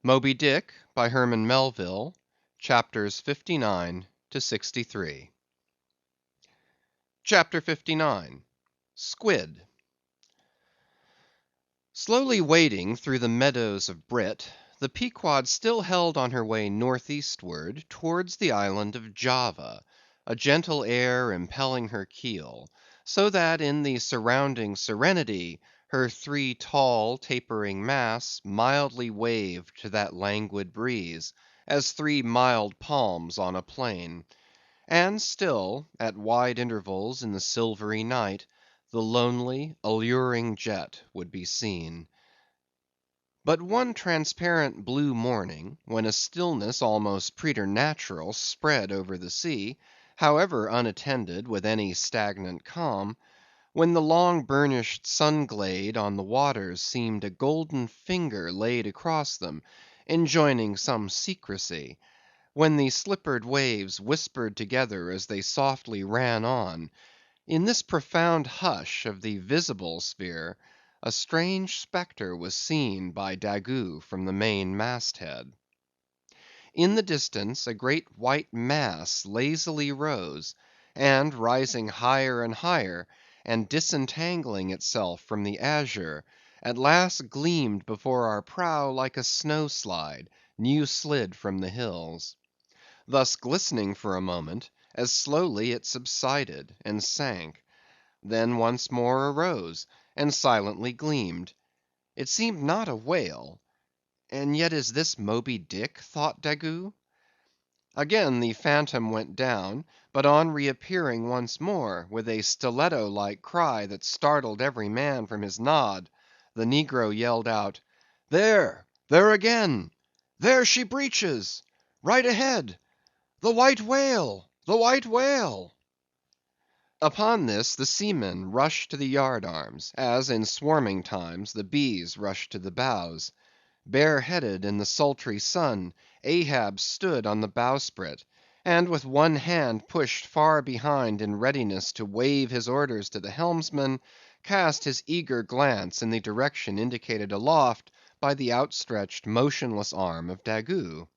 Moby Dick, by Herman Melville, chapters 59 to 63. Chapter 59. Squid. Slowly wading through the meadows of Brit, the Pequod still held on her way northeastward towards the island of Java, a gentle air impelling her keel, so that in the surrounding serenity her three tall tapering masts mildly waved to that languid breeze, as three mild palms on a plain. And still, at wide intervals in the silvery night, the lonely, alluring jet would be seen. But one transparent blue morning, when a stillness almost preternatural spread over the sea, however unattended with any stagnant calm, when the long burnished sun glade on the waters seemed a golden finger laid across them, enjoining some secrecy; when the slippered waves whispered together as they softly ran on; in this profound hush of the visible sphere, a strange spectre was seen by Daggoo from the main mast head. In the distance a great white mass lazily rose, and rising higher and higher, and disentangling itself from the azure, at last gleamed before our prow like a snow slide, new slid from the hills. Thus glistening for a moment, as slowly it subsided and sank; then once more arose, and silently gleamed. It seemed not a whale; and yet is this Moby Dick, thought Daggoo? Again the phantom went down, but on reappearing once more, with a stiletto like cry that startled every man from his nod, the negro yelled out, "There, there again! There she breaches! Right ahead! The White Whale! The White Whale!" Upon this the seamen rushed to the yard arms, as in swarming times the bees rush to the bows. Bareheaded in the sultry sun, Ahab stood on the bowsprit, and with one hand pushed far behind in readiness to wave his orders to the helmsman, cast his eager glance in the direction indicated aloft by the outstretched motionless arm of Daggoo.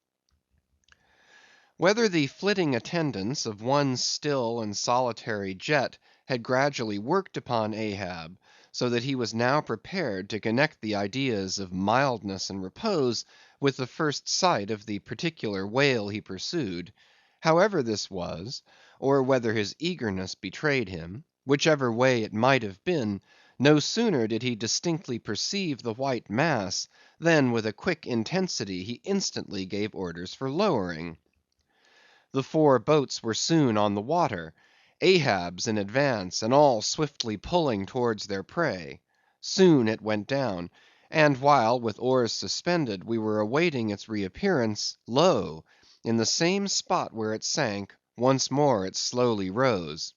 Whether the flitting attendance of one still and solitary jet had gradually worked upon Ahab, so that he was now prepared to connect the ideas of mildness and repose with the first sight of the particular whale he pursued; however this was, or whether his eagerness betrayed him, whichever way it might have been, no sooner did he distinctly perceive the white mass, than with a quick intensity he instantly gave orders for lowering. The four boats were soon on the water, Ahab's in advance, and all swiftly pulling towards their prey. Soon it went down; and while, with oars suspended, we were awaiting its reappearance, lo! in the same spot where it sank, once more it slowly rose.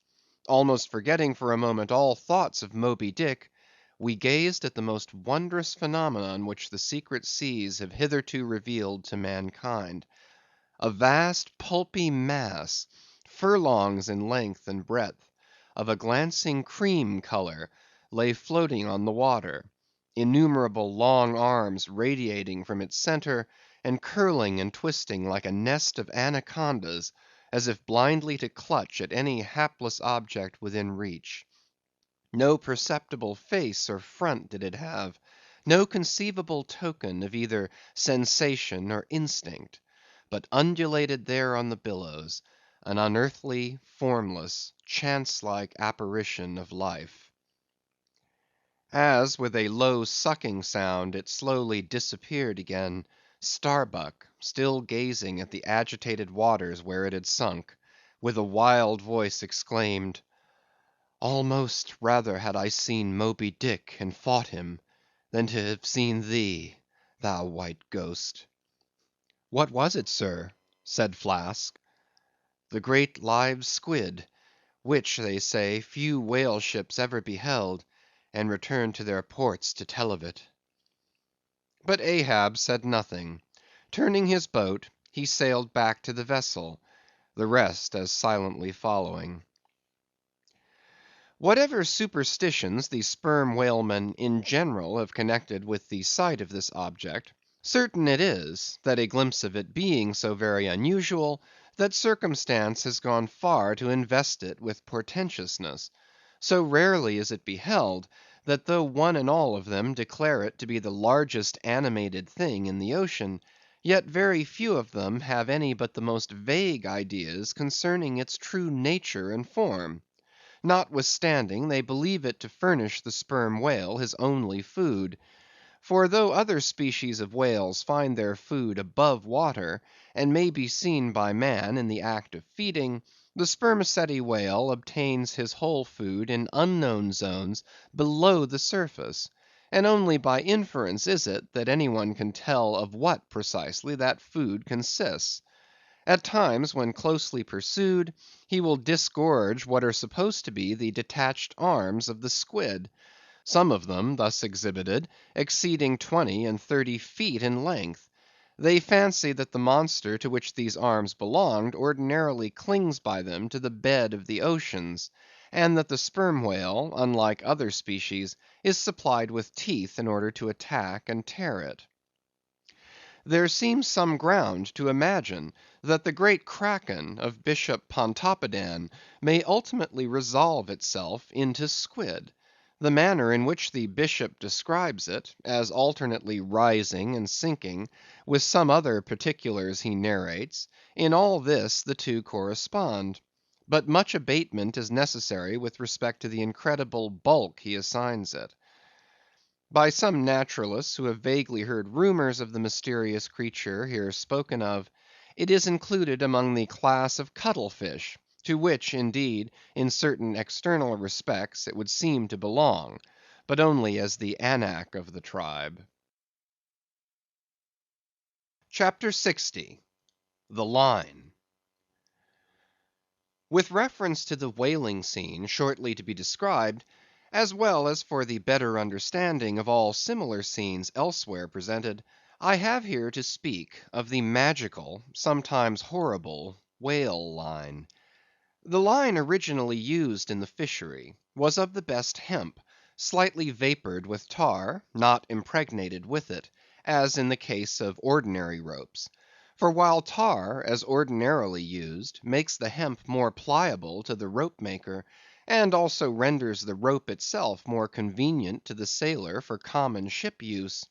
Almost forgetting for a moment all thoughts of Moby Dick, we gazed at the most wondrous phenomenon which the secret seas have hitherto revealed to mankind. A vast pulpy mass, furlongs in length and breadth, of a glancing cream color, lay floating on the water; innumerable long arms radiating from its center, and curling and twisting like a nest of anacondas, as if blindly to clutch at any hapless object within reach. No perceptible face or front did it have; no conceivable token of either sensation or instinct; but undulated there on the billows, an unearthly, formless, chance‐like apparition of life. As with a low sucking sound it slowly disappeared again, Starbuck, still gazing at the agitated waters where it had sunk, with a wild voice exclaimed, "Almost rather had I seen Moby Dick and fought him, than to have seen thee, thou white ghost." "What was it, sir?" said Flask. "The great live squid, which, they say, few whale ships ever beheld, and returned to their ports to tell of it." But Ahab said nothing. Turning his boat, he sailed back to the vessel, the rest as silently following. Whatever superstitions the sperm whalemen in general have connected with the sight of this object, Certain it is, that a glimpse of it being so very unusual, that circumstance has gone far to invest it with portentousness. So rarely is it beheld, that though one and all of them declare it to be the largest animated thing in the ocean, yet very few of them have any but the most vague ideas concerning its true nature and form. Notwithstanding, they believe it to furnish the sperm whale his only food. For though other species of whales find their food above water, and may be seen by man in the act of feeding, the spermaceti whale obtains his whole food in unknown zones below the surface; and only by inference is it that any one can tell of what precisely that food consists. At times, when closely pursued, he will disgorge what are supposed to be the detached arms of the squid; some of them, thus exhibited, exceeding 20 and 30 feet in length. They fancy that the monster to which these arms belonged ordinarily clings by them to the bed of the oceans, and that the sperm whale, unlike other species, is supplied with teeth in order to attack and tear it. There seems some ground to imagine that the great Kraken of Bishop Pontoppidan may ultimately resolve itself into squid. The manner in which the bishop describes it, as alternately rising and sinking, with some other particulars he narrates, in all this the two correspond. But much abatement is necessary with respect to the incredible bulk he assigns it. By some naturalists who have vaguely heard rumors of the mysterious creature here spoken of, it is included among the class of cuttle fish, to which, indeed, in certain external respects, it would seem to belong, but only as the anak of the tribe. CHAPTER 60. The Line. With reference to the whaling scene shortly to be described, as well as for the better understanding of all similar scenes elsewhere presented, I have here to speak of the magical, sometimes horrible, whale line. The line originally used in the fishery was of the best hemp, slightly vapored with tar, not impregnated with it, as in the case of ordinary ropes. For while tar, as ordinarily used, makes the hemp more pliable to the rope maker, and also renders the rope itself more convenient to the sailor for common ship use,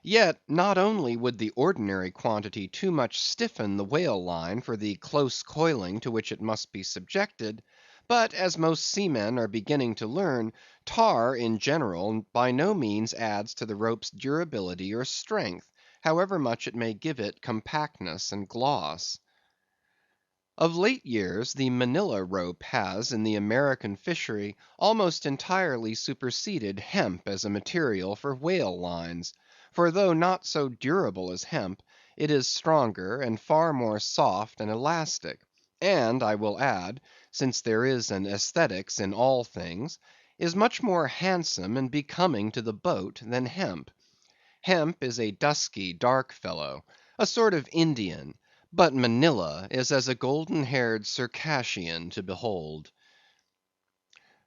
yet not only would the ordinary quantity too much stiffen the whale line for the close coiling to which it must be subjected, but as most seamen are beginning to learn, tar in general by no means adds to the rope's durability or strength, however much it may give it compactness and gloss. Of late years, the Manilla rope has, in the American fishery, almost entirely superseded hemp as a material for whale lines; for though not so durable as hemp, it is stronger and far more soft and elastic, and I will add, since there is an æsthetics in all things, is much more handsome and becoming to the boat than hemp. Hemp is a dusky, dark fellow, a sort of Indian; but Manilla is as a golden‐haired Circassian to behold.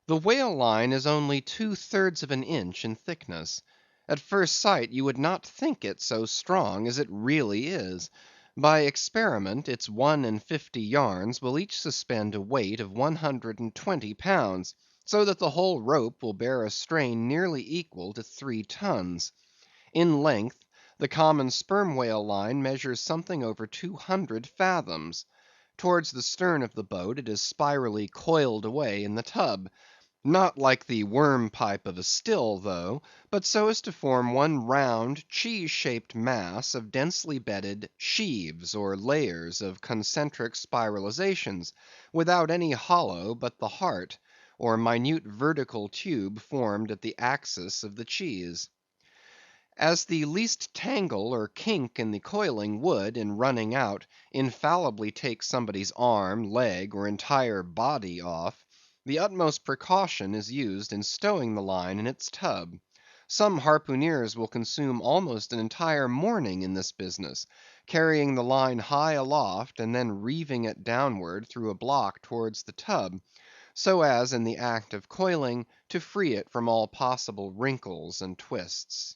The whale line is only 2/3 of an inch in thickness. At first sight you would not think it so strong as it really is. By experiment, its 1 in 50 yarns will each suspend a weight of 120 pounds, so that the whole rope will bear a strain nearly equal to 3 tons. In length, the common sperm whale line measures something over 200 fathoms. Towards the stern of the boat it is spirally coiled away in the tub; not like the worm pipe of a still, though, but so as to form one round, cheese shaped mass of densely bedded sheaves or layers of concentric spiralizations, without any hollow but the heart, or minute vertical tube formed at the axis of the cheese. As the least tangle or kink in the coiling would, in running out, infallibly take somebody's arm, leg, or entire body off, the utmost precaution is used in stowing the line in its tub. Some harpooneers will consume almost an entire morning in this business, carrying the line high aloft, and then reeving it downward through a block towards the tub, so as in the act of coiling to free it from all possible wrinkles and twists.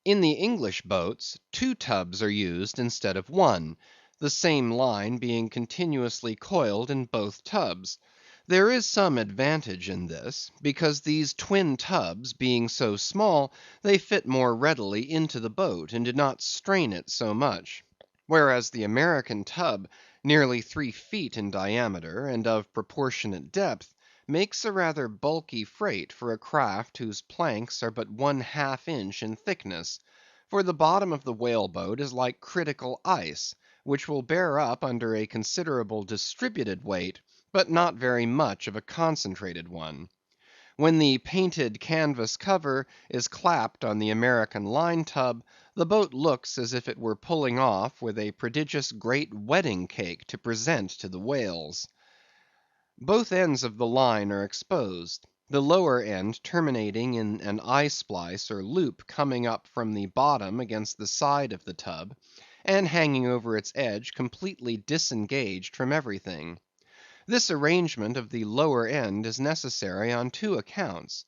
In the English boats, 2 tubs are used instead of 1, the same line being continuously coiled in both tubs. There is some advantage in this, because these twin tubs being so small, they fit more readily into the boat, and do not strain it so much. Whereas the American tub, nearly 3 feet in diameter, and of proportionate depth, makes a rather bulky freight for a craft whose planks are but 1/2 inch in thickness; for the bottom of the whale boat is like critical ice, which will bear up under a considerable distributed weight, but not very much of a concentrated one. When the painted canvas cover is clapped on the American line tub, the boat looks as if it were pulling off with a prodigious great wedding cake to present to the whales. Both ends of the line are exposed, the lower end terminating in an eye splice or loop coming up from the bottom against the side of the tub, and hanging over its edge completely disengaged from everything. This arrangement of the lower end is necessary on 2 accounts.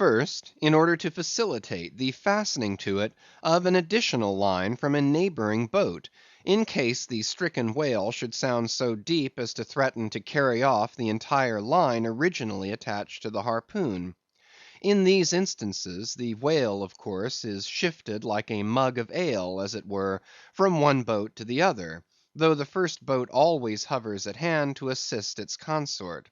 First, in order to facilitate the fastening to it of an additional line from a neighboring boat, in case the stricken whale should sound so deep as to threaten to carry off the entire line originally attached to the harpoon. In these instances, the whale of course is shifted like a mug of ale, as it were, from one boat to the other, though the first boat always hovers at hand to assist its consort.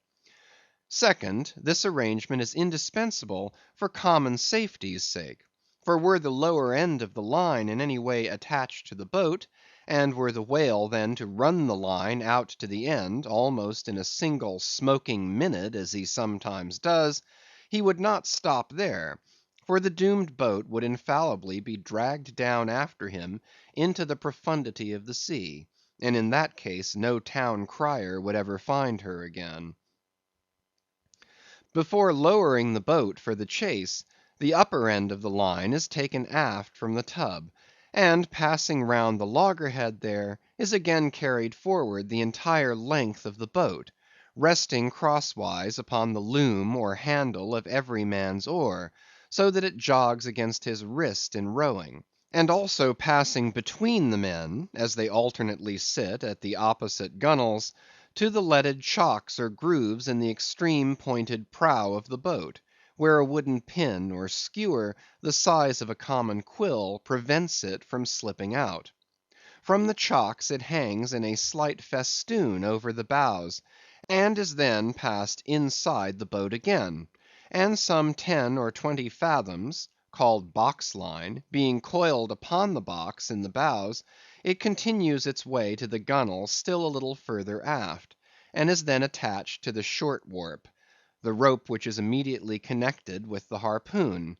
Second, this arrangement is indispensable for common safety's sake; for were the lower end of the line in any way attached to the boat, and were the whale then to run the line out to the end, almost in a single smoking minute as he sometimes does, he would not stop there, for the doomed boat would infallibly be dragged down after him into the profundity of the sea, and in that case no town crier would ever find her again. Before lowering the boat for the chase, the upper end of the line is taken aft from the tub, and passing round the loggerhead there, is again carried forward the entire length of the boat, resting crosswise upon the loom or handle of every man's oar, so that it jogs against his wrist in rowing; and also passing between the men, as they alternately sit at the opposite gunwales, to the leaded chocks or grooves in the extreme pointed prow of the boat, where a wooden pin or skewer the size of a common quill prevents it from slipping out. From the chocks it hangs in a slight festoon over the bows, and is then passed inside the boat again; and some 10 or 20 fathoms, called box line, being coiled upon the box in the bows, it continues its way to the gunwale still a little further aft, and is then attached to the short warp, the rope which is immediately connected with the harpoon.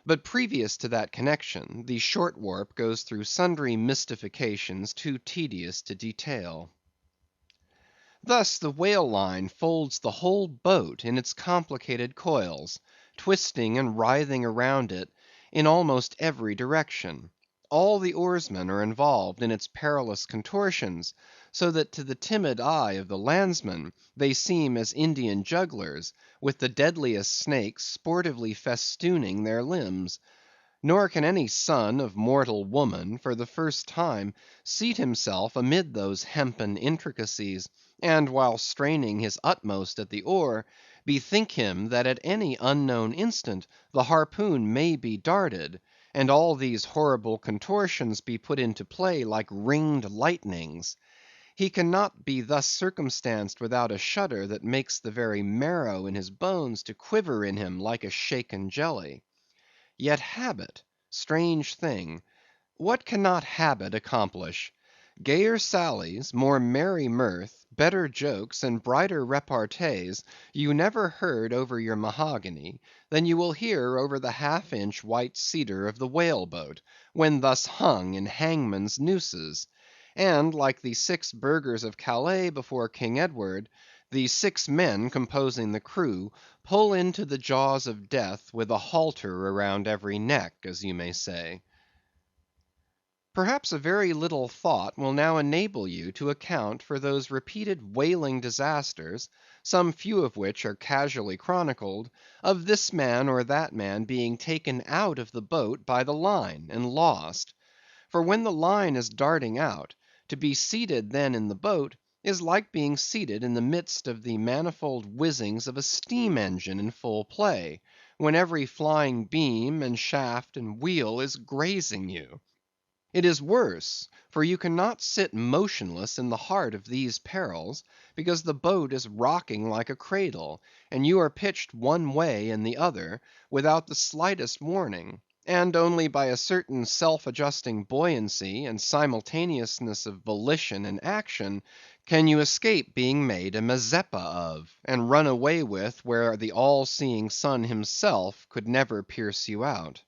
But previous to that connection, the short warp goes through sundry mystifications too tedious to detail. Thus the whale line folds the whole boat in its complicated coils, twisting and writhing around it in almost every direction. All the oarsmen are involved in its perilous contortions, so that to the timid eye of the landsman they seem as Indian jugglers, with the deadliest snakes sportively festooning their limbs. Nor can any son of mortal woman for the first time seat himself amid those hempen intricacies, and while straining his utmost at the oar, bethink him that at any unknown instant the harpoon may be darted, and all these horrible contortions be put into play like ringed lightnings. He cannot be thus circumstanced without a shudder that makes the very marrow in his bones to quiver in him like a shaken jelly. Yet habit, strange thing, what cannot habit accomplish? Gayer sallies, more merry mirth, better jokes, and brighter repartees you never heard over your mahogany, than you will hear over the half-inch white cedar of the whale boat, when thus hung in hangman's nooses; and like the 6 burghers of Calais before King Edward, the 6 men composing the crew pull into the jaws of death with a halter around every neck, as you may say. Perhaps a very little thought will now enable you to account for those repeated whaling disasters, some few of which are casually chronicled, of this man or that man being taken out of the boat by the line and lost. For when the line is darting out, to be seated then in the boat is like being seated in the midst of the manifold whizzings of a steam engine in full play, when every flying beam and shaft and wheel is grazing you. It is worse, for you cannot sit motionless in the heart of these perils, because the boat is rocking like a cradle, and you are pitched one way and the other, without the slightest warning, and only by a certain self-adjusting buoyancy and simultaneousness of volition and action can you escape being made a Mazeppa of, and run away with where the all-seeing sun himself could never pierce you out.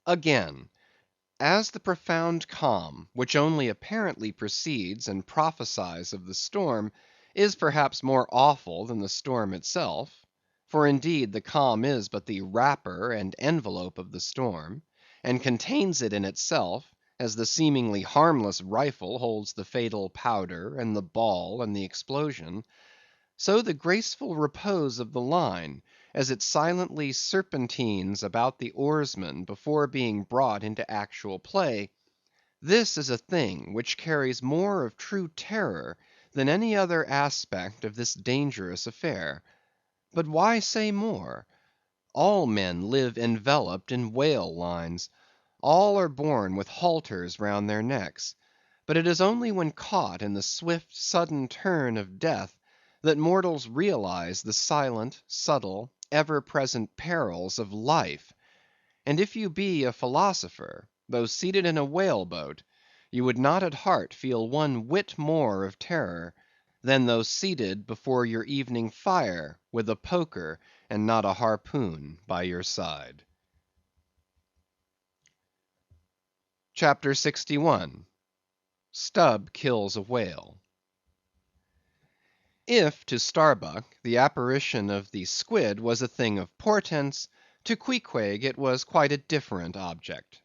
Again, as the profound calm, which only apparently precedes and prophesies of the storm, is perhaps more awful than the storm itself, for indeed the calm is but the wrapper and envelope of the storm, and contains it in itself, as the seemingly harmless rifle holds the fatal powder and the ball and the explosion, so the graceful repose of the line, as it silently serpentines about the oarsman before being brought into actual play, this is a thing which carries more of true terror than any other aspect of this dangerous affair. But why say more? All men live enveloped in whale lines. All are born with halters round their necks. But it is only when caught in the swift, sudden turn of death that mortals realize the silent, subtle, ever-present perils of life. And if you be a philosopher, though seated in a whale-boat, you would not at heart feel one whit more of terror than though seated before your evening fire with a poker and not a harpoon by your side. CHAPTER 61. Stubb Kills a Whale. If to Starbuck the apparition of the squid was a thing of portents, to Queequeg it was quite a different object.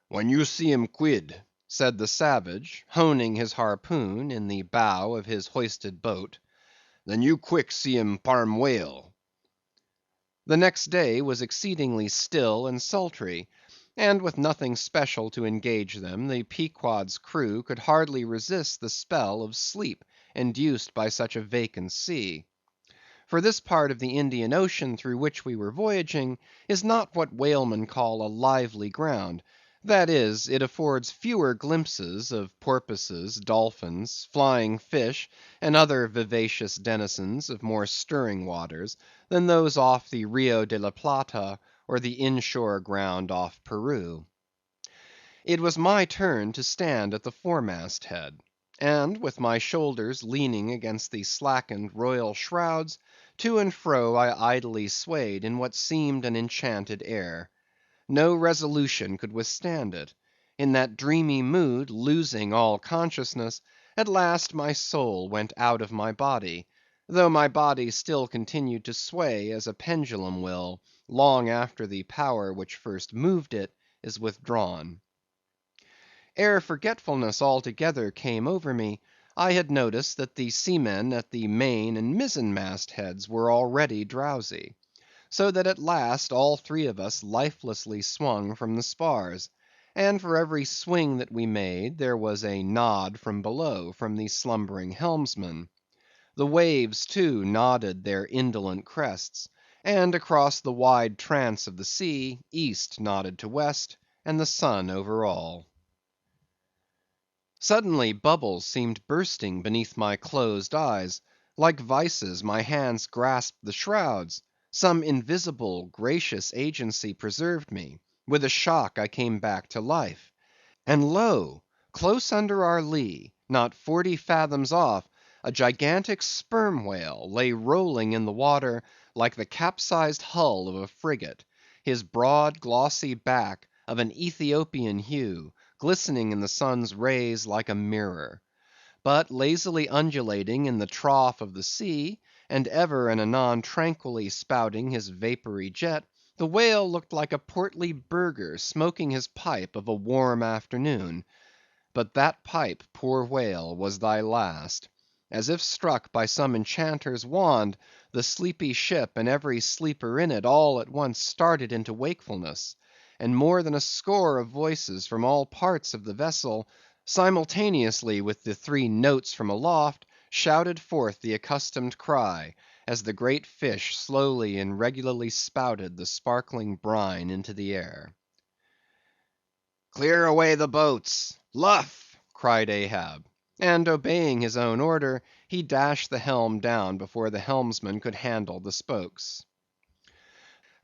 "When you see him quid," said the savage, honing his harpoon in the bow of his hoisted boat, "then you quick see him parm whale." The next day was exceedingly still and sultry, and with nothing special to engage them, the Pequod's crew could hardly resist the spell of sleep induced by such a vacant sea. For this part of the Indian Ocean through which we were voyaging is not what whalemen call a lively ground; that is, it affords fewer glimpses of porpoises, dolphins, flying fish, and other vivacious denizens of more stirring waters, than those off the Rio de la Plata, or the inshore ground off Peru. It was my turn to stand at the foremast head, and with my shoulders leaning against the slackened royal shrouds, to and fro I idly swayed in what seemed an enchanted air. No resolution could withstand it. In that dreamy mood, losing all consciousness, at last my soul went out of my body, though my body still continued to sway as a pendulum will, long after the power which first moved it is withdrawn. Ere forgetfulness altogether came over me, I had noticed that the seamen at the main and mizzen mast heads were already drowsy; so that at last all three of us lifelessly swung from the spars; and for every swing that we made, there was a nod from below from the slumbering helmsman. The waves, too, nodded their indolent crests; and across the wide trance of the sea, east nodded to west, and the sun over all. Suddenly bubbles seemed bursting beneath my closed eyes; like vices my hands grasped the shrouds; some invisible, gracious agency preserved me; with a shock I came back to life; and lo! close under our lee, not 40 fathoms off, a gigantic sperm whale lay rolling in the water like the capsized hull of a frigate, his broad glossy back of an Ethiopian hue, glistening in the sun's rays like a mirror. But lazily undulating in the trough of the sea, and ever and anon tranquilly spouting his vapory jet, The whale looked like a portly burgher smoking his pipe of a warm afternoon. But that pipe, poor whale, was thy last. As if struck by some enchanter's wand, the sleepy ship and every sleeper in it all at once started into wakefulness, and more than a score of voices from all parts of the vessel, simultaneously with the three notes from aloft, shouted forth the accustomed cry, as the great fish slowly and regularly spouted the sparkling brine into the air. "Clear away the boats! Luff!" cried Ahab; and obeying his own order, he dashed the helm down before the helmsman could handle the spokes.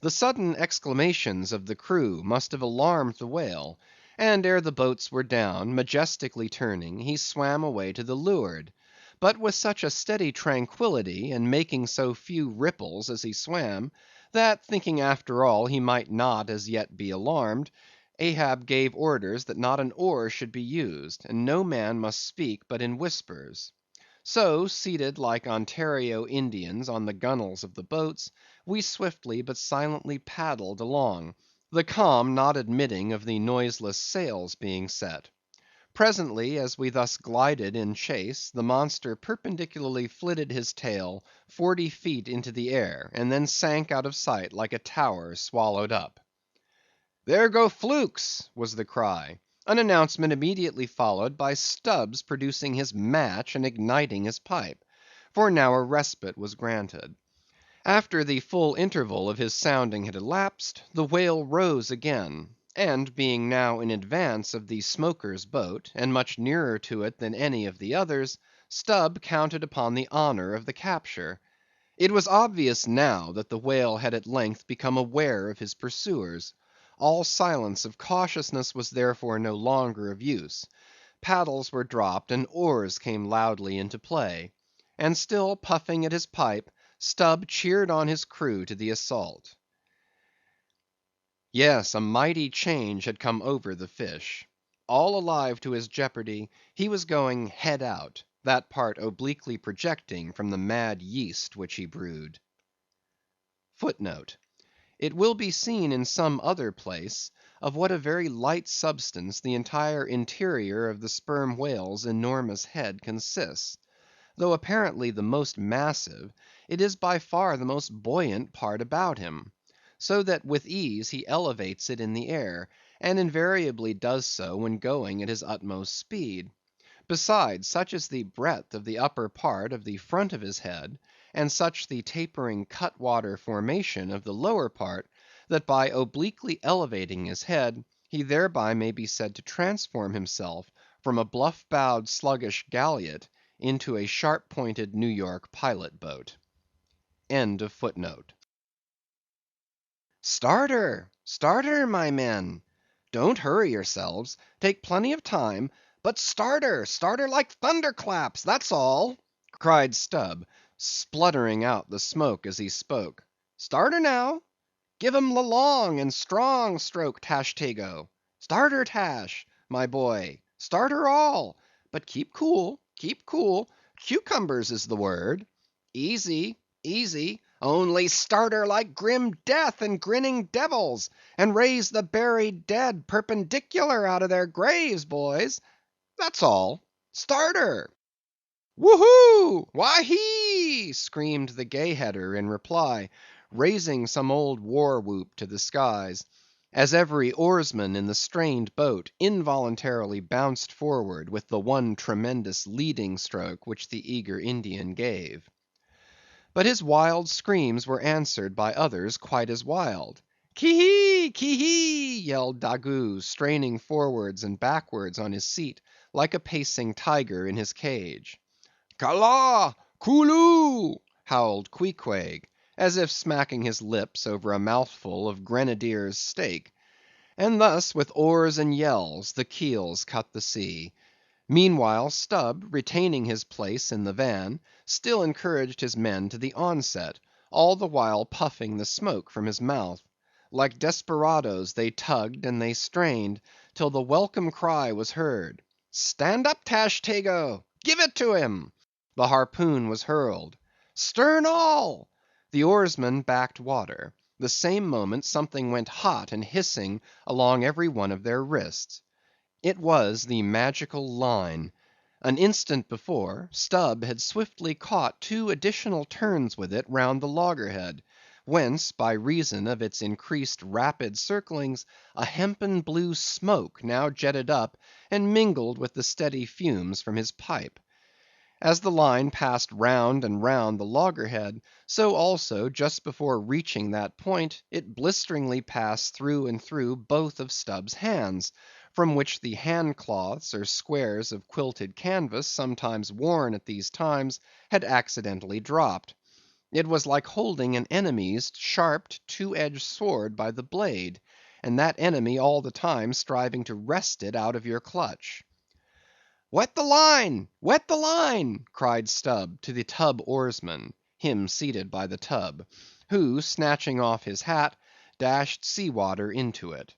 The sudden exclamations of the crew must have alarmed the whale, and ere the boats were down, majestically turning, he swam away to the leeward; but with such a steady tranquillity, and making so few ripples as he swam, that thinking after all he might not as yet be alarmed, Ahab gave orders that not an oar should be used, and no man must speak but in whispers. So, seated like Ontario Indians on the gunwales of the boats, we swiftly but silently paddled along, the calm not admitting of the noiseless sails being set. Presently, as we thus glided in chase, the monster perpendicularly flitted his tail 40 feet into the air, and then sank out of sight like a tower swallowed up. "There go flukes!" was the cry; an announcement immediately followed by Stubb's producing his match and igniting his pipe; for now a respite was granted. After the full interval of his sounding had elapsed, the whale rose again, and being now in advance of the smoker's boat, and much nearer to it than any of the others, Stubb counted upon the honor of the capture. It was obvious now that the whale had at length become aware of his pursuers. All silence of cautiousness was therefore no longer of use; paddles were dropped, and oars came loudly into play; and still puffing at his pipe, Stubb cheered on his crew to the assault. Yes, a mighty change had come over the fish. All alive to his jeopardy, he was going head out, that part obliquely projecting from the mad yeast which he brewed. Footnote: It will be seen in some other place of what a very light substance the entire interior of the sperm whale's enormous head consists. Though apparently the most massive, it is by far the most buoyant part about him; so that with ease he elevates it in the air, and invariably does so when going at his utmost speed. Besides, such is the breadth of the upper part of the front of his head, and such the tapering cutwater formation of the lower part, that by obliquely elevating his head, he thereby may be said to transform himself from a bluff-bowed sluggish galliot into a sharp-pointed New York pilot boat. "Start her! Start her, my men! Don't hurry yourselves; take plenty of time; but start her like thunderclaps, that's all!" cried Stubb, spluttering out the smoke as he spoke. "Start her now! Give 'em the long and strong stroke, Tashtego! Start her, Tash, my boy; start her all; but keep cool, keep cool; cucumbers is the word. Easy, easy; only start her like grim death and grinning devils, and raise the buried dead perpendicular out of their graves, boys. That's all. Start her!" "Woo hoo! Wahee!" screamed the Gay Header in reply, raising some old war whoop to the skies, as every oarsman in the strained boat involuntarily bounced forward with the one tremendous leading stroke which the eager Indian gave. But his wild screams were answered by others quite as wild. "Ki hee! Ki hee!" yelled Daggoo, straining forwards and backwards on his seat, like a pacing tiger in his cage. "Kala! Kooloo!" howled Queequeg, as if smacking his lips over a mouthful of grenadier's steak. And thus, with oars and yells, the keels cut the sea. Meanwhile, Stubb, retaining his place in the van, still encouraged his men to the onset, all the while puffing the smoke from his mouth. Like desperadoes they tugged and they strained, till the welcome cry was heard, "Stand up, Tashtego! Give it to him!" The harpoon was hurled. "Stern all!" The oarsmen backed water. The same moment something went hot and hissing along every one of their wrists. It was the magical line. An instant before, Stubb had swiftly caught 2 additional turns with it round the loggerhead, whence, by reason of its increased rapid circlings, a hempen blue smoke now jetted up and mingled with the steady fumes from his pipe. As the line passed round and round the loggerhead, so also just before reaching that point, it blisteringly passed through and through both of Stubb's hands, from which the hand cloths or squares of quilted canvas sometimes worn at these times had accidentally dropped. It was like holding an enemy's sharp 2-edged sword by the blade, and that enemy all the time striving to wrest it out of your clutch. "Wet the line! Wet the line!" cried Stubb to the tub oarsman, him seated by the tub, who, snatching off his hat, dashed sea water into it.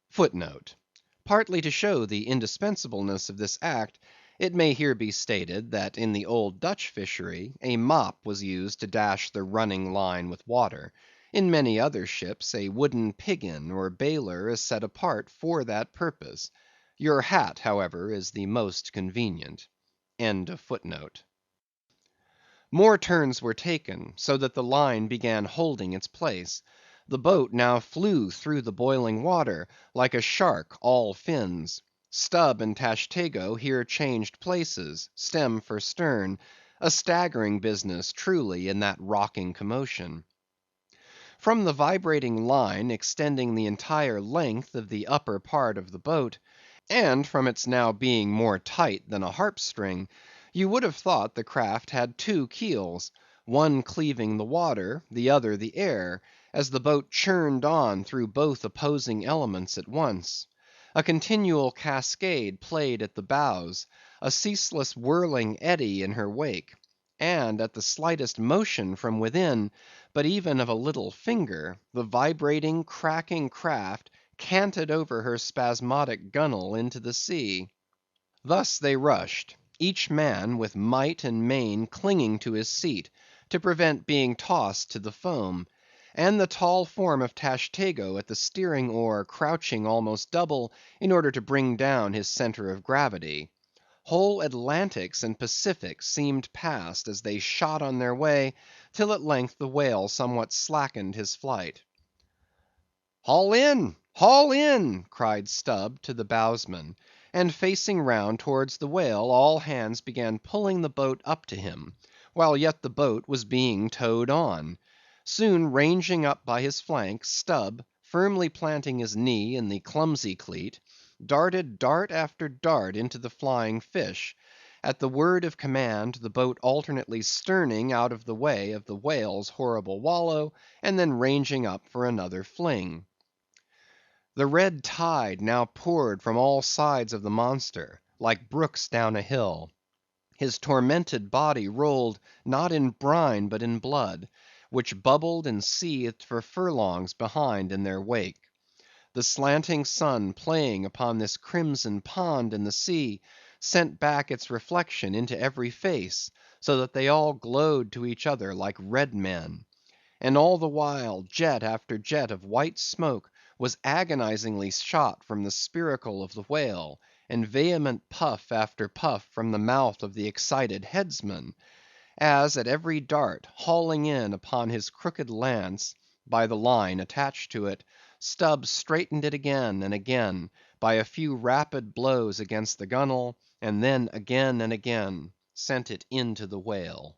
Footnote: partly to show the indispensableness of this act, it may here be stated, that in the old Dutch fishery, a mop was used to dash the running line with water. In many other ships, a wooden piggin or baler is set apart for that purpose. Your hat, however, is the most convenient. End of footnote. More turns were taken, so that the line began holding its place. The boat now flew through the boiling water, like a shark all fins. Stubb and Tashtego here changed places, stem for stern; a staggering business, truly, in that rocking commotion. From the vibrating line extending the entire length of the upper part of the boat, and from its now being more tight than a harp string, you would have thought the craft had 2 keels, one cleaving the water, the other the air, as the boat churned on through both opposing elements at once. A continual cascade played at the bows, a ceaseless whirling eddy in her wake; and at the slightest motion from within, but even of a little finger, the vibrating, cracking craft canted over her spasmodic gunwale into the sea. Thus they rushed, each man with might and main clinging to his seat, to prevent being tossed to the foam; and the tall form of Tashtego at the steering oar crouching almost double, in order to bring down his centre of gravity. Whole Atlantics and Pacifics seemed passed as they shot on their way, till at length the whale somewhat slackened his flight. "Haul in! Haul in!" cried Stubb to the bowsman; and facing round towards the whale, all hands began pulling the boat up to him, while yet the boat was being towed on. Soon ranging up by his flank, Stubb, firmly planting his knee in the clumsy cleat, darted dart after dart into the flying fish; at the word of command, the boat alternately sterning out of the way of the whale's horrible wallow, and then ranging up for another fling. The red tide now poured from all sides of the monster, like brooks down a hill. His tormented body rolled, not in brine, but in blood, which bubbled and seethed for furlongs behind in their wake. The slanting sun playing upon this crimson pond in the sea, sent back its reflection into every face, so that they all glowed to each other like red men. And all the while, jet after jet of white smoke was agonizingly shot from the spiracle of the whale, and vehement puff after puff from the mouth of the excited headsman, as at every dart, hauling in upon his crooked lance, by the line attached to it, Stubb straightened it again and again, by a few rapid blows against the gunwale, and then again and again sent it into the whale.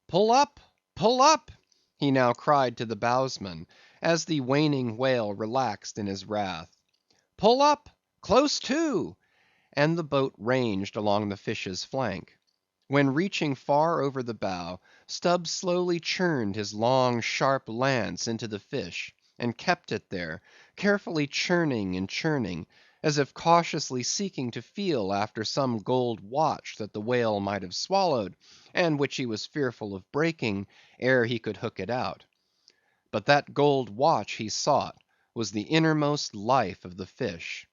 "Pull up! Pull up!" he now cried to the bowsman, as the waning whale relaxed in his wrath. "Pull up! Close to!" and the boat ranged along the fish's flank. When reaching far over the bow, Stubb slowly churned his long sharp lance into the fish, and kept it there, carefully churning and churning, as if cautiously seeking to feel after some gold watch that the whale might have swallowed, and which he was fearful of breaking, ere he could hook it out. But that gold watch he sought was the innermost life of the fish.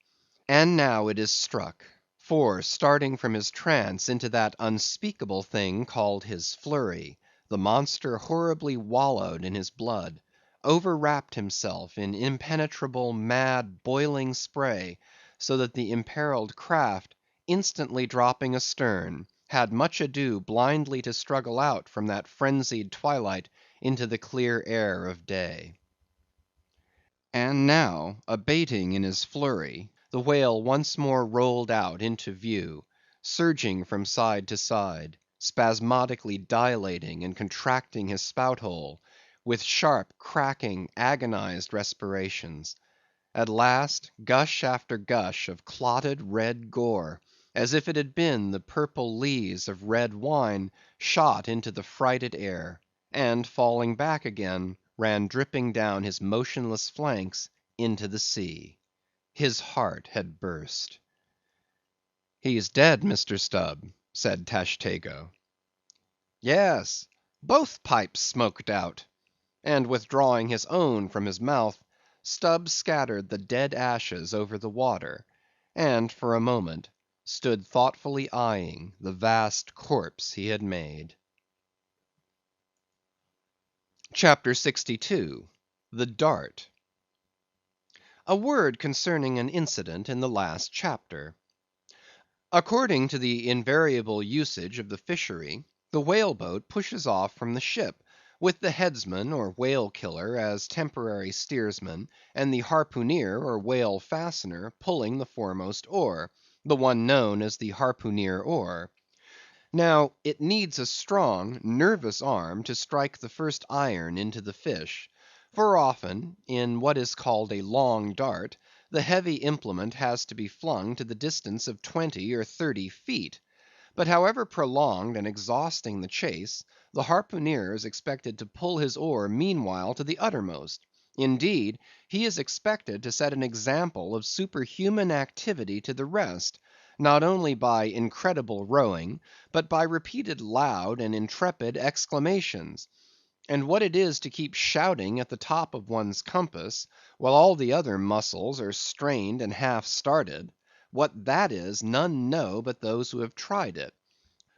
And now it is struck; for, starting from his trance into that unspeakable thing called his flurry, the monster horribly wallowed in his blood, overwrapped himself in impenetrable, mad, boiling spray, so that the imperiled craft, instantly dropping astern, had much ado blindly to struggle out from that frenzied twilight into the clear air of day. And now, abating in his flurry, the whale once more rolled out into view, surging from side to side, spasmodically dilating and contracting his spout hole, with sharp, cracking, agonized respirations. At last, gush after gush of clotted red gore, as if it had been the purple lees of red wine, shot into the frighted air, and falling back again, ran dripping down his motionless flanks into the sea. His heart had burst. "He's dead, Mr. Stubb," said Tashtego. "Yes, both pipes smoked out." And withdrawing his own from his mouth, Stubb scattered the dead ashes over the water, and for a moment stood thoughtfully eyeing the vast corpse he had made. CHAPTER 62. The Dart. A word concerning an incident in the last chapter. According to the invariable usage of the fishery, the whale boat pushes off from the ship, with the headsman or whale killer as temporary steersman, and the harpooneer or whale fastener pulling the foremost oar, the one known as the harpooneer oar. Now, it needs a strong, nervous arm to strike the first iron into the fish; for often, in what is called a long dart, the heavy implement has to be flung to the distance of 20 or 30 feet. But however prolonged and exhausting the chase, the harpooneer is expected to pull his oar meanwhile to the uttermost; indeed, he is expected to set an example of superhuman activity to the rest, not only by incredible rowing, but by repeated loud and intrepid exclamations. And what it is to keep shouting at the top of one's compass, while all the other muscles are strained and half started; what that is, none know but those who have tried it.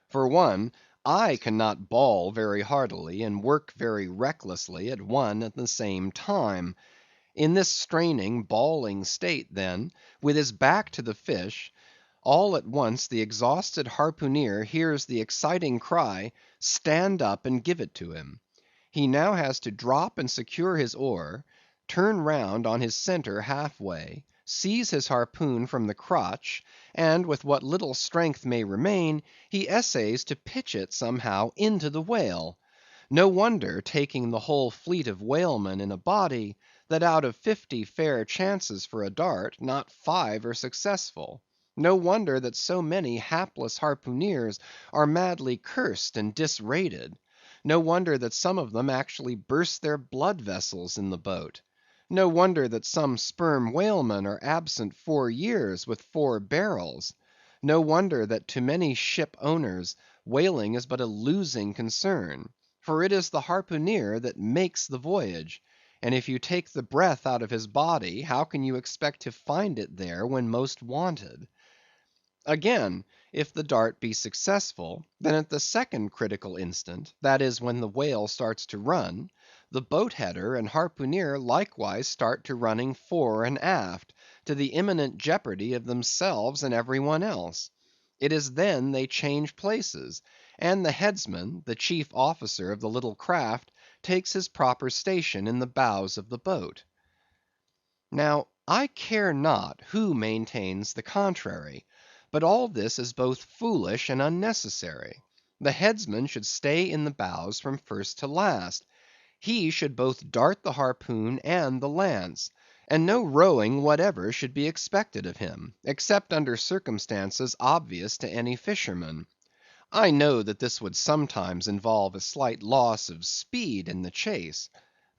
For one, I cannot bawl very heartily and work very recklessly at one and the same time. In this straining, bawling state, then, with his back to the fish, all at once the exhausted harpooneer hears the exciting cry, "Stand up and give it to him." He now has to drop and secure his oar, turn round on his centre half way, seize his harpoon from the crotch, and with what little strength may remain, he essays to pitch it somehow into the whale. No wonder, taking the whole fleet of whalemen in a body, that out of 50 fair chances for a dart, not 5 are successful. No wonder that so many hapless harpooneers are madly cursed and disrated. No wonder that some of them actually burst their blood vessels in the boat. No wonder that some sperm whalemen are absent 4 years with 4 barrels. No wonder that to many ship owners whaling is but a losing concern; for it is the harpooneer that makes the voyage, and if you take the breath out of his body, how can you expect to find it there when most wanted? Again, if the dart be successful, then at the second critical instant, that is, when the whale starts to run, the boat header and harpooneer likewise start to running fore and aft, to the imminent jeopardy of themselves and every one else. It is then they change places, and the headsman, the chief officer of the little craft, takes his proper station in the bows of the boat. Now, I care not who maintains the contrary, but all this is both foolish and unnecessary. The headsman should stay in the bows from first to last. He should both dart the harpoon and the lance, and no rowing whatever should be expected of him, except under circumstances obvious to any fisherman. I know that this would sometimes involve a slight loss of speed in the chase;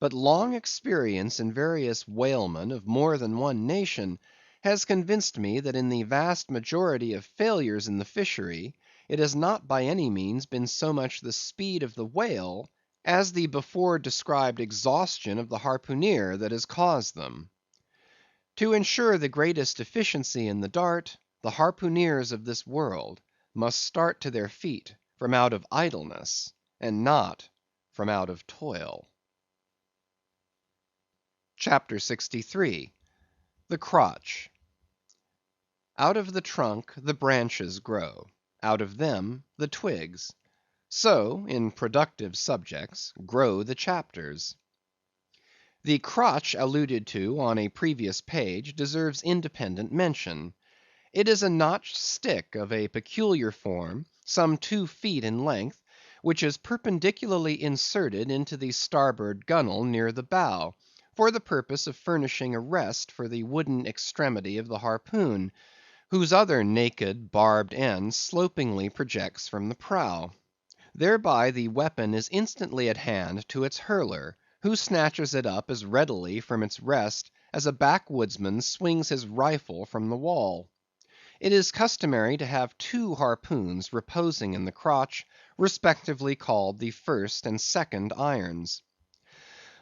but long experience in various whalemen of more than one nation has convinced me that in the vast majority of failures in the fishery, it has not by any means been so much the speed of the whale, as the before described exhaustion of the harpooneer that has caused them. To ensure the greatest efficiency in the dart, the harpooneers of this world must start to their feet from out of idleness, and not from out of toil. CHAPTER 63. The Crotch. Out of the trunk the branches grow, out of them the twigs. So, in productive subjects, grow the chapters. The crotch alluded to on a previous page deserves independent mention. It is a notched stick of a peculiar form, some 2 feet in length, which is perpendicularly inserted into the starboard gunwale near the bow, for the purpose of furnishing a rest for the wooden extremity of the harpoon, whose other naked, barbed end slopingly projects from the prow. Thereby the weapon is instantly at hand to its hurler, who snatches it up as readily from its rest as a backwoodsman swings his rifle from the wall. It is customary to have 2 harpoons reposing in the crotch, respectively called the first and second irons.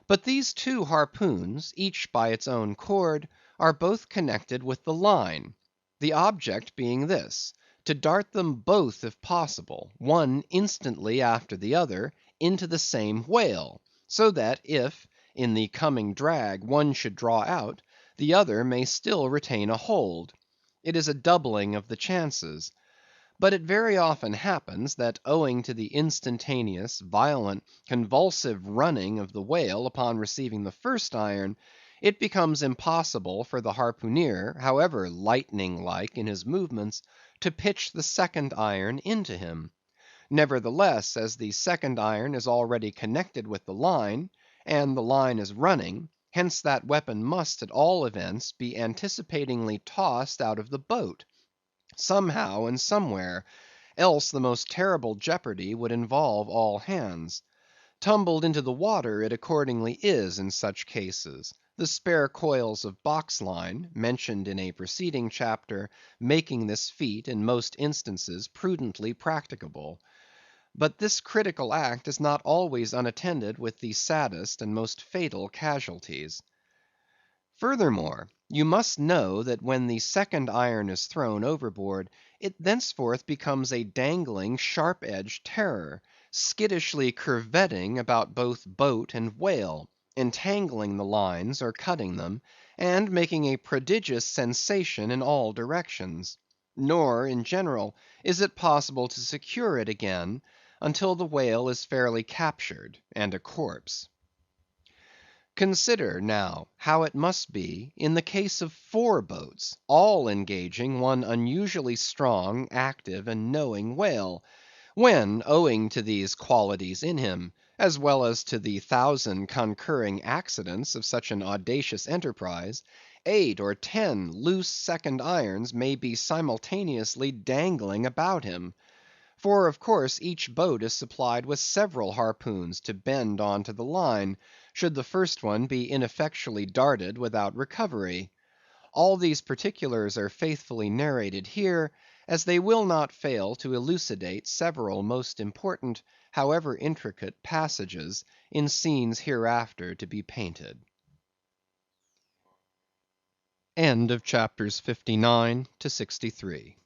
But these 2 harpoons, each by its own cord, are both connected with the line; the object being this, to dart them both if possible, one instantly after the other, into the same whale, so that if, in the coming drag, one should draw out, the other may still retain a hold. It is a doubling of the chances. But it very often happens, that owing to the instantaneous, violent, convulsive running of the whale upon receiving the first iron, it becomes impossible for the harpooneer, however lightning like in his movements, to pitch the second iron into him. Nevertheless, as the second iron is already connected with the line, and the line is running, hence that weapon must, at all events, be anticipatingly tossed out of the boat, somehow and somewhere, else the most terrible jeopardy would involve all hands. Tumbled into the water it accordingly is in such cases, the spare coils of box line, mentioned in a preceding chapter, making this feat in most instances prudently practicable. But this critical act is not always unattended with the saddest and most fatal casualties. Furthermore, you must know that when the second iron is thrown overboard, it thenceforth becomes a dangling, sharp‐edged terror, skittishly curvetting about both boat and whale, entangling the lines or cutting them, and making a prodigious sensation in all directions. Nor, in general, is it possible to secure it again until the whale is fairly captured and a corpse. Consider, now, how it must be in the case of 4 boats, all engaging one unusually strong, active, and knowing whale, when, owing to these qualities in him, as well as to the 1,000 concurring accidents of such an audacious enterprise, 8 or 10 loose second irons may be simultaneously dangling about him. For, of course, each boat is supplied with several harpoons to bend on to the line, should the first one be ineffectually darted without recovery. All these particulars are faithfully narrated here, as they will not fail to elucidate several most important, however intricate, passages in scenes hereafter to be painted. End of chapters 59 to 63.